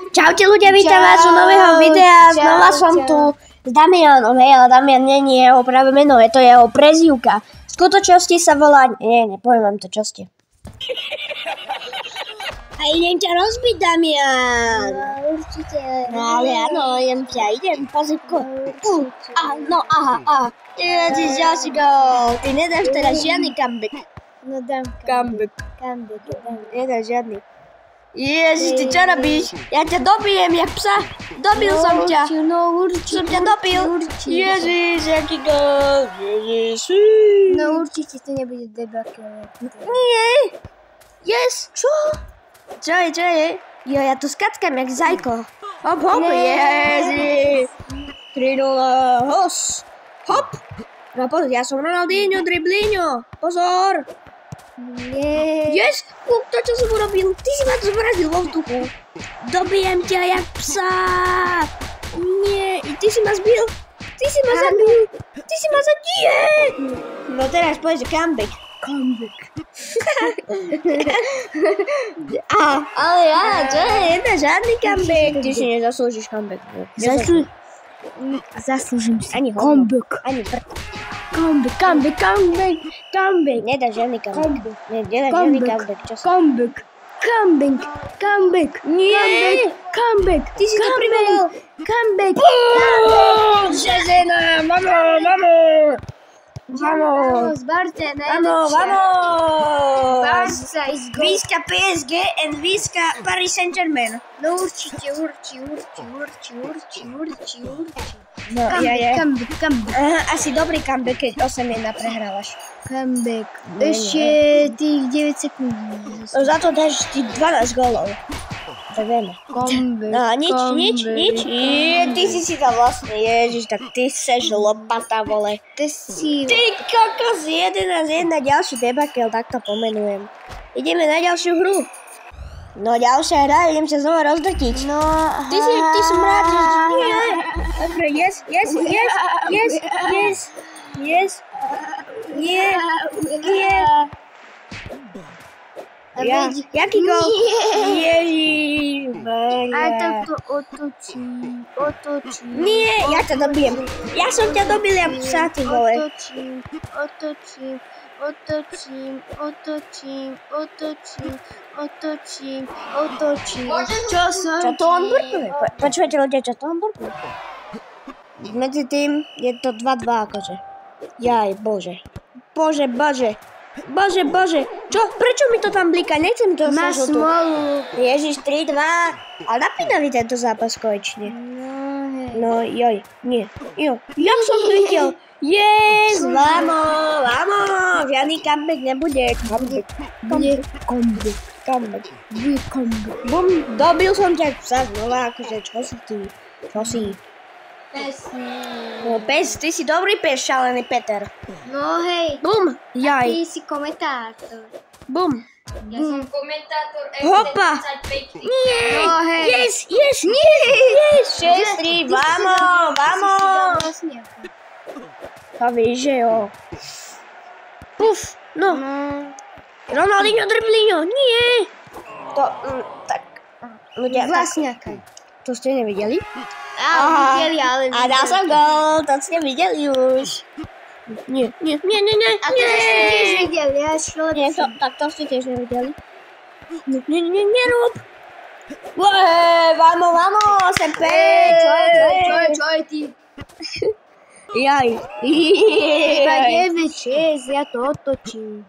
Čaute ľudia, vítam vás u nového videa, znova som tu s Damianom, hej, ale Damian nie je jeho práve meno, je to jeho prezývka. V skutočnosti sa volá, nepoviem vám to, čo ste. A idem ťa rozbiť, Damian. No, určite. No ale áno, idem, pozri. No, aha. Ty ďalší gól, ty nedáš teraz žiadny comeback. No dám Comeback. dám. Nedáš žiadny. Ježiš, ty čo robíš? Ja ťa dobijem, jak psa. Dobil som ťa. No určite. Som ťa dobil. Ježiš, jaký gól. Ježiš. No určite to nebude debakel. Nie. Yes. Čo? Čo je? Jo, ja tu skackam jak zajko. Hop, ježiš. 3-0, hos. Hop. No pozor, ja som Ronaldinho, dribliňo. Pozor. Nie. Yes, to čo som urobil. Ty si ma to zmrazil vo vzduchu. Dobijem ťa jak psa. Nie, ty si ma zbil. Ty si ma zabil. Nie. No teraz povedz comeback. Ale ja, čo je? Žiadny comeback. Ty si nezaslúžiš comeback. Zaslúžim si. Ani comeback. Ani prd. Comeback. Nedá žiadny comeback. Nedá žiadny comeback. Čo sa? Comeback. Nie. Comeback. Ty si to privolal. Comeback. Žena, vamos. Vamos, Barca, Vamos. Barca is go. Výska PSG and výska Paris Saint-Germain. No určite. No, ja. Comeback. Aha, asi dobrý comeback, keď 8-1 prehrávaš. Comeback. Ešte tých 9 sekúnd. No za to dáš ty 12 gólov. To vieme. Comeback. No nič. Ty si to vlastne, ježiš, tak ty seš lopata, vole. Ty si... Ty kokos, 11-1, ďalší debakel, tak to pomenujem. Ideme na ďalšiu hru. No ďalšia hra, idem sa znova rozdrtiť. No... Ty si mráčeš, nie. Dobre, yes. Nie. Ja, jaký gól? Ježiš, A tak to otočím. Nie, ja ťa dobijem. Ja som ťa dobil, ja psa, ty vole. Otočím. Čo to on burpuje? Počujete ľudia, čo to on burpuje? Medzi tým je to 2-2 akože. Jaj, bože. Bože. Čo? Prečo mi to tam blíka? Nechcem to Má smolu. Ježiš, 3-2. Ale napínavý tento zápas konečne. No, joj, nie. Jak som prišiel? Yes, vamos. Žiadny comeback nebude. Comeback. Bum, dobil som ťa psa znova, akože, čo si? No pes, ty si dobrý pes, šalený Peter. No hej, Bum, jaj. ty si komentátor. Bum. Ja som komentátor Hopa. FC25. Nie. No hej. Yes. 6-3, vamos. To víš, že jo. Puf, no. Ronaldinho, dribliňo, nie. To, tak. Ľudia, Vlastňaka. to ste nevideli? Videli, ale... A dal som gól, to ste videli už. Nie. A to ste tiež videli, ja šlo... Nie, to ste tiež nevideli. Nerob. Vamos, SMP. Čo je ty? Jaj. Iba 9-6, ja to otočím.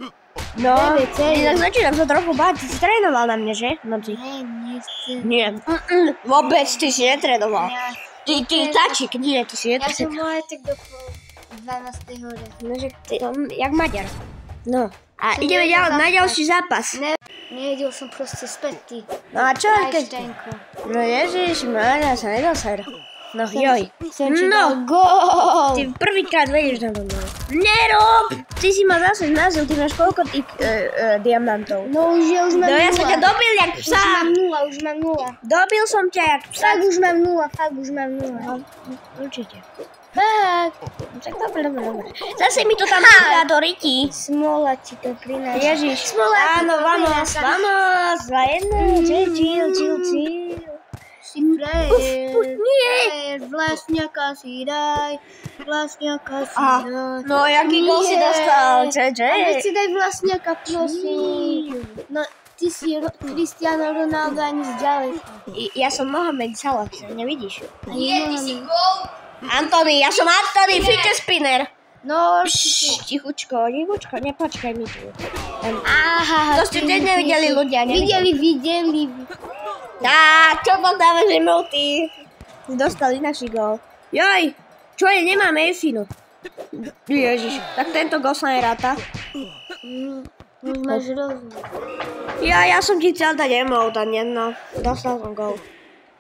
No, inak začínam sa trochu báť, ty si trénoval na mne, že? Noci. Nechcem. Nie. Vôbec, ty si netrénoval. Ty tačík, nie, ty si Ja som netrénoval. mohla tak do 12. hore. No, že ty, jak Maďar. No, a ideme na ďalší zápas. Nevedel som proste späť, ty. No a čo, keď... Einsteinko. No ježiš, Mária sa nedoser. No joj. Som ti No, dal gól. ty prvýkrát vedíš na to. Nerob! Ty si ma zase zmrazil, ty máš koľko tých diamantov? No už mám No nula. ja som ťa dobil jak psa. Už mám nula. Dobil som ťa jak psa. Fakt už mám nula. Určite. Fakt. Tak dobre. Zase mi to tam blíka do ryti. Smola ti to prináša. Ježiš. Áno, vamos. 2-1. Chill. si frajer. Nie. Frajer, vlastňaka si daj. Vlastňaka si Aha, daj. no jaký gol si Nie. dostal, A JJ? nechci daj vlastňaka, prosím. No, ty si Cristiano Ronaldo ani zďaleka. Ja som Mohamed Salah, nevidíš? Nie, ty si gol. Antony, ja som Antony, fidget spinner. No, Tichučko, nepočkaj mi tu. aha. To ste teď nevideli ľudia, Videli. Á, čo to dáme, že multi? Dostali naši gól. Joj, čo je, nemáme Efinu. Ježiš, tak tento gól sa neráta. Už máš rozum. Ja som ti chcel dať emote a no, dostal som gól.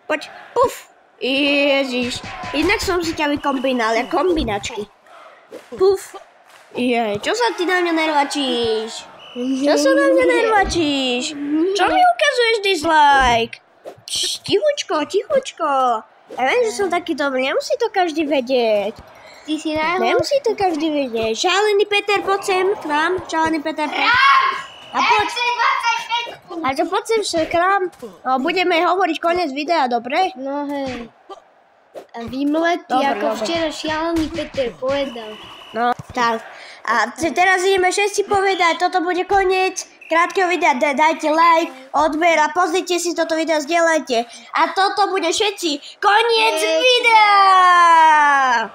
Poď, puf. Ježiš, inak som si ťa vykombinal, ja kombinačky. Puf. Jej, čo sa ty na mňa nervačíš? Čo sa na mňa nervačíš? Čo mi ukazuješ dislike? Tichučko. Ja viem, že som taký dobrý, nemusí to každý vedieť. Ty si najhorší. Nemusí to každý vedieť. Šálený Peter, poď sem k nám. Šálený Peter, poď. A poď. A čo poď sem k nám. No, budeme hovoriť koniec videa, dobre? No hej. A vymletí, Dobre, ako dobre. včera šialený Peter povedal. No, tak. A teraz ideme všetci povedať, toto bude koniec krátkeho videa, dajte like, odber a pozrite si toto video, zdieľajte. A toto bude všetci koniec videa!